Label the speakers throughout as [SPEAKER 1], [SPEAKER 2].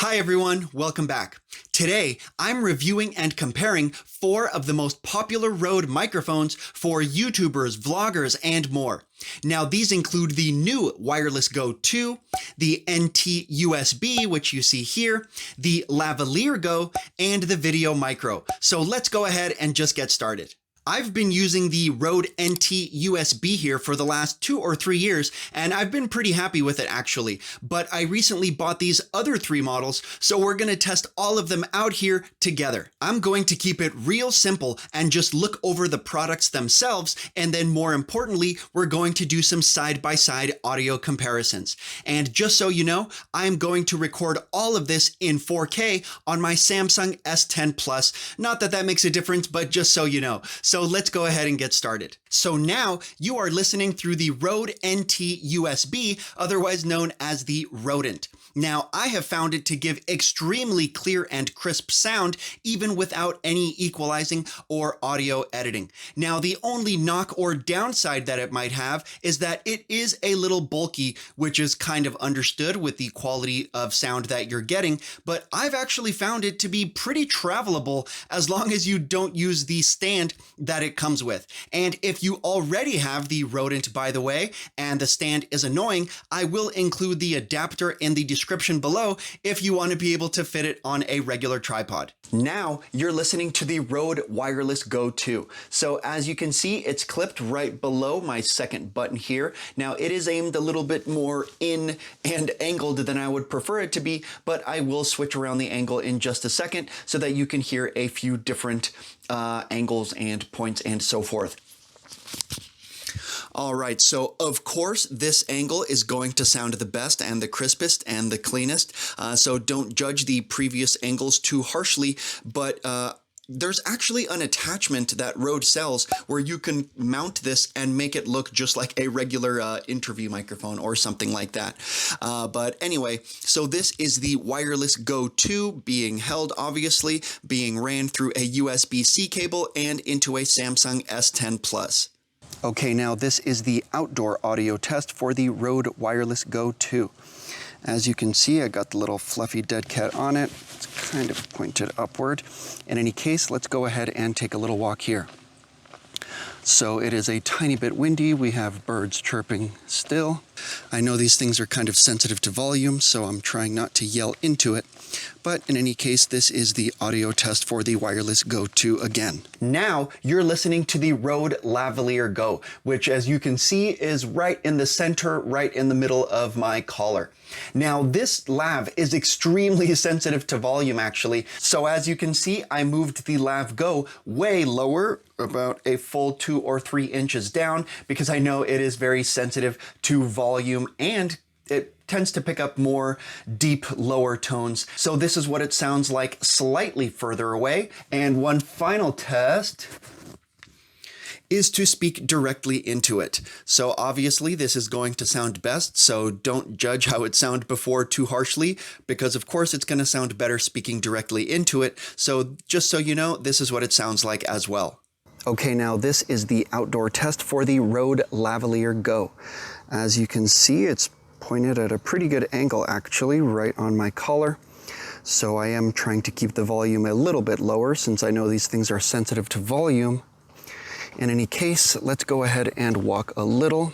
[SPEAKER 1] Hi everyone, welcome back. Today, I'm reviewing and comparing 4 of the most popular Rode microphones for YouTubers, vloggers, and more. Now these include the new Wireless Go 2, the NT USB, which you see here, the Lavalier GO, and the VideoMicro. So let's go ahead and just get started. I've been using the Rode NT USB here for the last 2 or 3 years, and I've been pretty happy with it actually. But I recently bought these other 3 models, so we're going to test all of them out here together. I'm going to keep it real simple and just look over the products themselves, and then more importantly, we're going to do some side-by-side audio comparisons. And just so you know, I'm going to record all of this in 4K on my Samsung S10 Plus. Not that that makes a difference, but just so you know. So let's go ahead and get started. So now you are listening through the Rode NT USB, otherwise known as the Rodent. Now I have found it to give extremely clear and crisp sound even without any equalizing or audio editing. Now the only knock or downside that it might have is that it is a little bulky, which is kind of understood with the quality of sound that you're getting, but I've actually found it to be pretty travelable as long as you don't use the stand that it comes with. And if you already have the Rodent, by the way, and the stand is annoying, I will include the adapter in the description below if you want to be able to fit it on a regular tripod. Now you're listening to the Rode Wireless Go 2. So as you can see, it's clipped right below my second button here. Now it is aimed a little bit more in and angled than I would prefer it to be, but I will switch around the angle in just a second so that you can hear a few different angles and points and so forth. All right, so of course this angle is going to sound the best and the crispest and the cleanest, so don't judge the previous angles too harshly, but there's actually an attachment that Rode sells where you can mount this and make it look just like a regular interview microphone or something like that. But anyway, so this is the Wireless Go 2 being held, obviously, being ran through a USB-C cable and into a Samsung S10 Plus. Okay, now this is the outdoor audio test for the Rode Wireless Go 2. As you can see, I got the little fluffy dead cat on it. It's kind of pointed upward. In any case, let's go ahead and take a little walk here. So it is a tiny bit windy. We have birds chirping still. I know these things are kind of sensitive to volume, so I'm trying not to yell into it. But in any case, this is the audio test for the Wireless Go 2 again. Now you're listening to the Rode Lavalier GO, which as you can see is right in the center, right in the middle of my collar. Now this lav is extremely sensitive to volume actually. So as you can see, I moved the Lav GO way lower, about a full 2 or 3 inches down, because I know it is very sensitive to volume and it tends to pick up more deep lower tones. So this is what it sounds like slightly further away. And one final test is to speak directly into it. So obviously this is going to sound best, so don't judge how it sounds before too harshly, because of course it's going to sound better speaking directly into it. So just so you know, this is what it sounds like as well. Okay, now this is the outdoor test for the Rode Lavalier GO. As you can see, it's pointed at a pretty good angle actually, right on my collar. So I am trying to keep the volume a little bit lower since I know these things are sensitive to volume. In any case, let's go ahead and walk a little.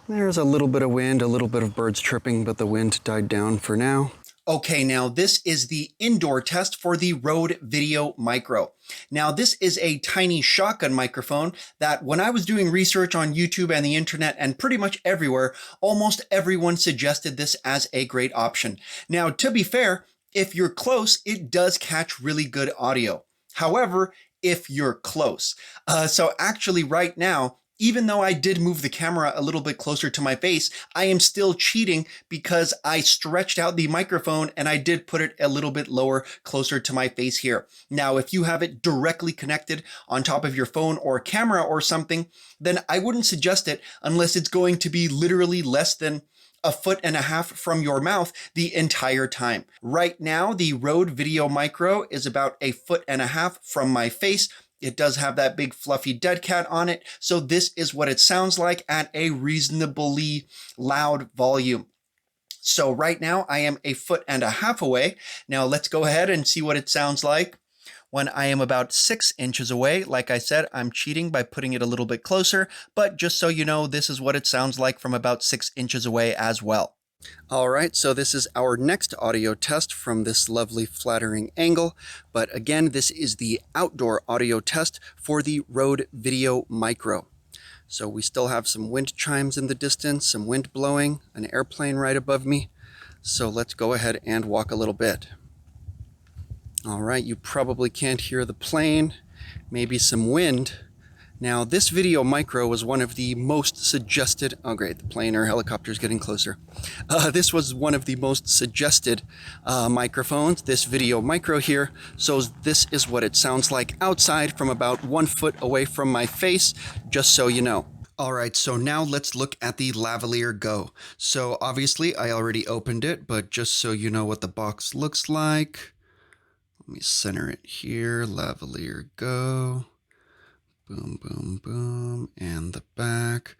[SPEAKER 1] There's a little bit of wind, a little bit of birds chirping, but the wind died down for now. Okay, now this is the indoor test for the Rode VideoMicro. Now this is a tiny shotgun microphone that when I was doing research on YouTube and the internet and pretty much everywhere, almost everyone suggested this as a great option. Now to be fair, if you're close, it does catch really good audio. However, if you're close. So actually right now, even though I did move the camera a little bit closer to my face, I am still cheating because I stretched out the microphone and I did put it a little bit lower, closer to my face here. Now, if you have it directly connected on top of your phone or camera or something, then I wouldn't suggest it unless it's going to be literally less than 1.5 feet from your mouth the entire time. Right now, the Rode VideoMicro is about 1.5 feet from my face. It does have that big fluffy dead cat on it, so this is what it sounds like at a reasonably loud volume. So right now I am 1.5 feet away. Now let's go ahead and see what it sounds like when I am about 6 inches away. Like I said, I'm cheating by putting it a little bit closer, but just so you know, this is what it sounds like from about 6 inches away as well. All right, so this is our next audio test from this lovely flattering angle. But again, this is the outdoor audio test for the Rode VideoMicro. So we still have some wind chimes in the distance, some wind blowing, an airplane right above me. So let's go ahead and walk a little bit. All right, you probably can't hear the plane, maybe some wind. Now, this VideoMicro was one of the most suggested, oh great, the plane or helicopter is getting closer. This was one of the most suggested microphones, this VideoMicro here. So this is what it sounds like outside from about 1 foot away from my face, just so you know. All right, so now let's look at the Lavalier GO. So obviously I already opened it, but just so you know what the box looks like. Let me center it here, Lavalier GO. Boom, boom, boom, and the back.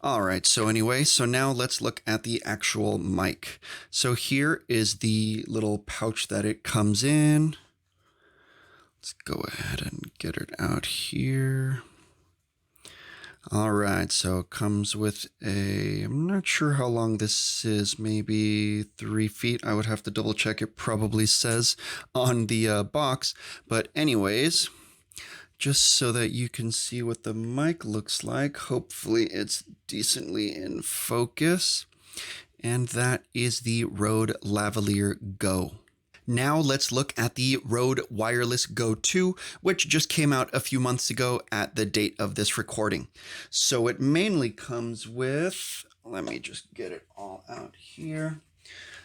[SPEAKER 1] All right, so anyway, so now let's look at the actual mic. So here is the little pouch that it comes in. Let's go ahead and get it out here. All right, so it comes with I'm not sure how long this is, maybe 3 feet. I would have to double check. It probably says on the box, but anyways, just so that you can see what the mic looks like. Hopefully it's decently in focus. And that is the Rode Lavalier GO. Now let's look at the Rode Wireless GO 2, which just came out a few months ago at the date of this recording. So it mainly comes with, let me just get it all out here.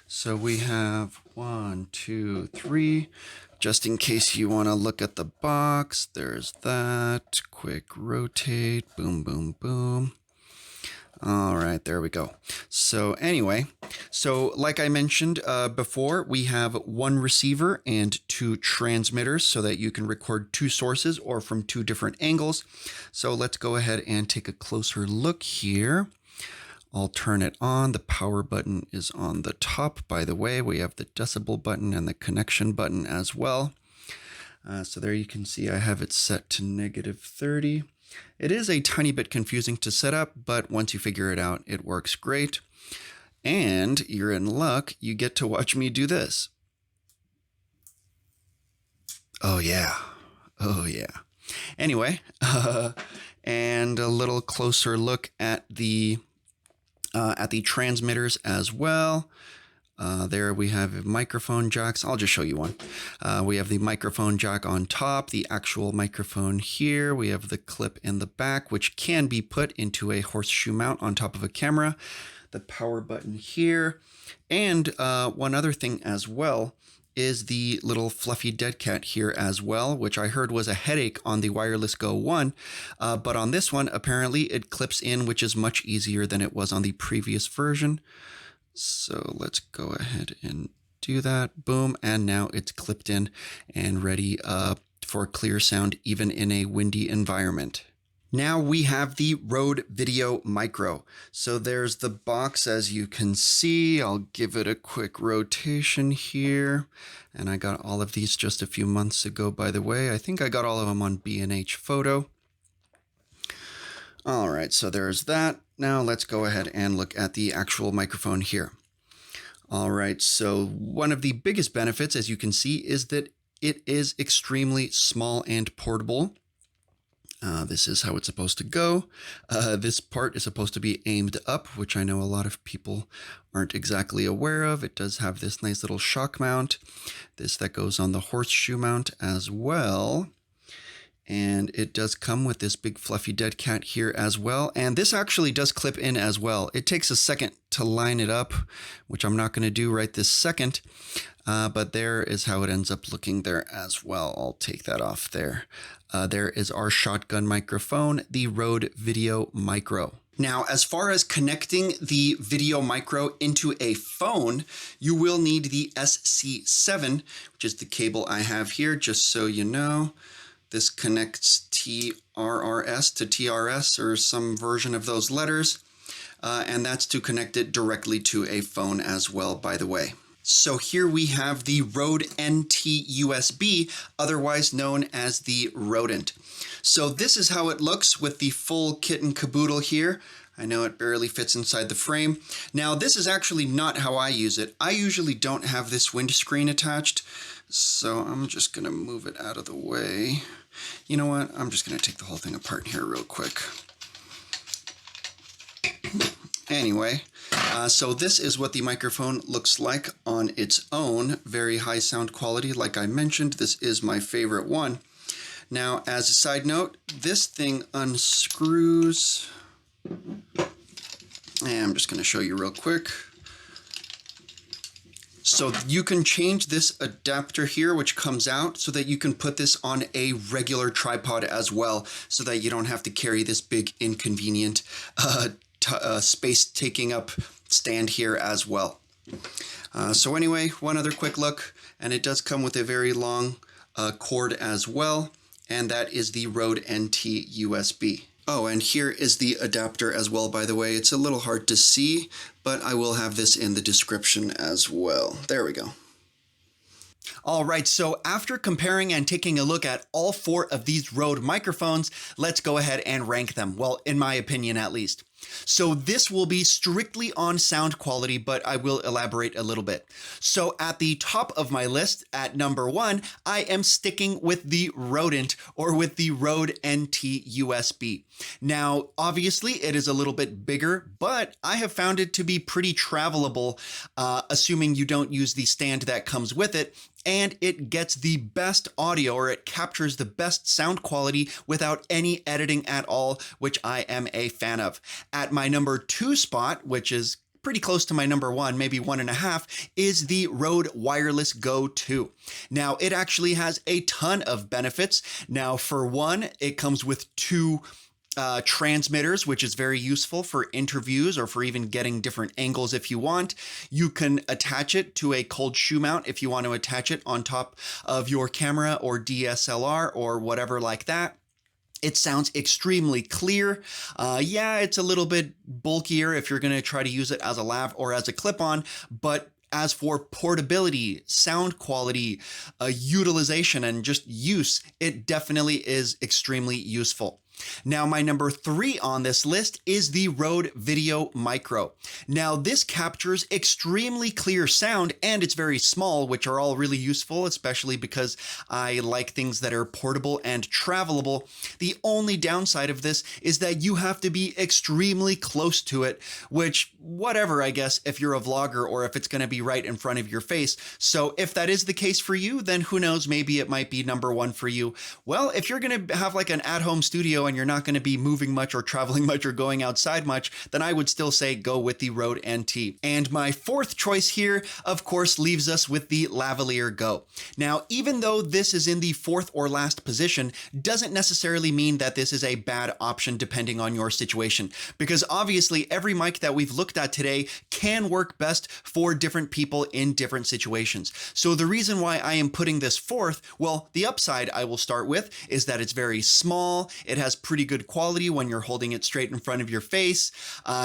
[SPEAKER 1] So we have 1, 2, 3. Just in case you want to look at the box, there's that. Quick rotate, boom, boom, boom. All right, there we go. So anyway, so like I mentioned before, we have 1 receiver and 2 transmitters so that you can record 2 sources or from 2 different angles. So let's go ahead and take a closer look here. I'll turn it on. The power button is on the top, by the way. We have the decibel button and the connection button as well. So there you can see I have it set to -30. It is a tiny bit confusing to set up, but once you figure it out, it works great. And you're in luck. You get to watch me do this. Oh yeah. Oh yeah. Anyway, and a little closer look at the transmitters as well. There we have microphone jacks. I'll just show you one. We have the microphone jack on top, the actual microphone here. We have the clip in the back, which can be put into a horseshoe mount on top of a camera. The power button here. And one other thing as well is the little fluffy dead cat here as well, which I heard was a headache on the Wireless GO 1. But on this one, apparently it clips in, which is much easier than it was on the previous version. So let's go ahead and do that. Boom. And now it's clipped in and ready for clear sound, even in a windy environment. Now we have the Rode VideoMicro. So there's the box, as you can see. I'll give it a quick rotation here. And I got all of these just a few months ago, by the way. I think I got all of them on B&H Photo. All right, so there's that. Now let's go ahead and look at the actual microphone here. All right, so one of the biggest benefits, as you can see, is that it is extremely small and portable. This is how it's supposed to go. This part is supposed to be aimed up, which I know a lot of people aren't exactly aware of. It does have this nice little shock mount. This that goes on the horseshoe mount as well. And it does come with this big fluffy dead cat here as well. And this actually does clip in as well. It takes a second to line it up, which I'm not going to do right this second. But there is how it ends up looking there as well. I'll take that off there. There is our shotgun microphone, the Rode VideoMicro. Now, as far as connecting the VideoMicro into a phone, you will need the SC7, which is the cable I have here, just so you know. This connects TRRS to TRS or some version of those letters. and that's to connect it directly to a phone as well, by the way. So here we have the Rode NT USB, otherwise known as the Rodent. So this is how it looks with the full kit and caboodle here. I know it barely fits inside the frame. Now this is actually not how I use it. I usually don't have this windscreen attached, so I'm just gonna move it out of the way. You know what? I'm just gonna take the whole thing apart here real quick. Anyway, so this is what the microphone looks like on its own. Very high sound quality, like I mentioned. This is my favorite one. Now, as a side note, this thing unscrews. And I'm just going to show you real quick. So you can change this adapter here, which comes out, so that you can put this on a regular tripod as well, so that you don't have to carry this big inconvenient space taking up stand here as well. So anyway, one other quick look, and it does come with a very long cord as well, and that is the Rode NT USB. Oh, and here is the adapter as well, by the way. It's a little hard to see, but I will have this in the description as well. There we go. All right, so after comparing and taking a look at all 4 of these Rode microphones, let's go ahead and rank them. Well, in my opinion, at least. So this will be strictly on sound quality, but I will elaborate a little bit. So at the top of my list, at number 1, I am sticking with the Rodent, or with the Rode NT USB. Now, obviously it is a little bit bigger, but I have found it to be pretty travelable, assuming you don't use the stand that comes with it, and it gets the best audio, or it captures the best sound quality without any editing at all, which I am a fan of. At my number 2 spot, which is pretty close to my number 1, maybe 1.5, is the Rode Wireless Go 2. Now, it actually has a ton of benefits. Now, for one, it comes with 2 transmitters, which is very useful for interviews or for even getting different angles if you want. You can attach it to a cold shoe mount if you want to attach it on top of your camera or DSLR or whatever like that. It sounds extremely clear. Yeah, it's a little bit bulkier if you're going to try to use it as a lav or as a clip-on, but as for portability, sound quality, utilization, and just use, it definitely is extremely useful. Now, my number 3 on this list is the Rode VideoMicro. Now, this captures extremely clear sound, and it's very small, which are all really useful, especially because I like things that are portable and travelable. The only downside of this is that you have to be extremely close to it, which, whatever, I guess, if you're a vlogger or if it's going to be right in front of your face. So if that is the case for you, then who knows, maybe it might be number 1 for you. Well, if you're going to have like an at-home studio and you're not going to be moving much or traveling much or going outside much, then I would still say go with the Rode NT. And my 4th choice here, of course, leaves us with the Lavalier GO. Now, even though this is in the 4th or last position, doesn't necessarily mean that this is a bad option depending on your situation, because obviously every mic that we've looked at today can work best for different people in different situations. So the reason why I am putting this 4th, well, the upside I will start with is that it's very small. It has pretty good quality when you're holding it straight in front of your face.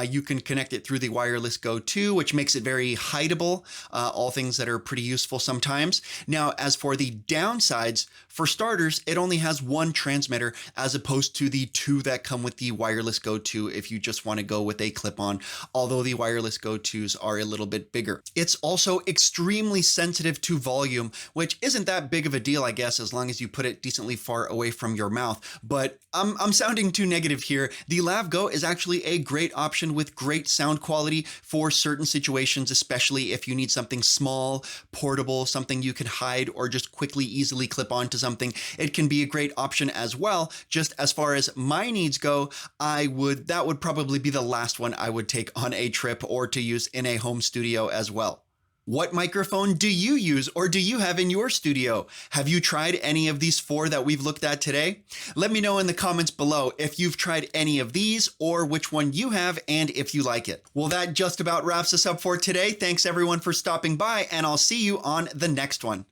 [SPEAKER 1] You can connect it through the Wireless Go 2, which makes it very hideable, all things that are pretty useful sometimes. Now, as for the downsides, for starters, it only has 1 transmitter as opposed to the 2 that come with the Wireless Go 2 if you just want to go with a clip-on, although the Wireless Go 2s are a little bit bigger. It's also extremely sensitive to volume, which isn't that big of a deal, I guess, as long as you put it decently far away from your mouth. But I'm sounding too negative here. The Lav Go is actually a great option with great sound quality for certain situations, especially if you need something small, portable, something you can hide or just quickly, easily clip onto something. It can be a great option as well. Just as far as my needs go, that would probably be the last one I would take on a trip or to use in a home studio as well. What microphone do you use or do you have in your studio? Have you tried any of these 4 that we've looked at today? Let me know in the comments below if you've tried any of these or which one you have and if you like it. Well, that just about wraps us up for today. Thanks everyone for stopping by, and I'll see you on the next one.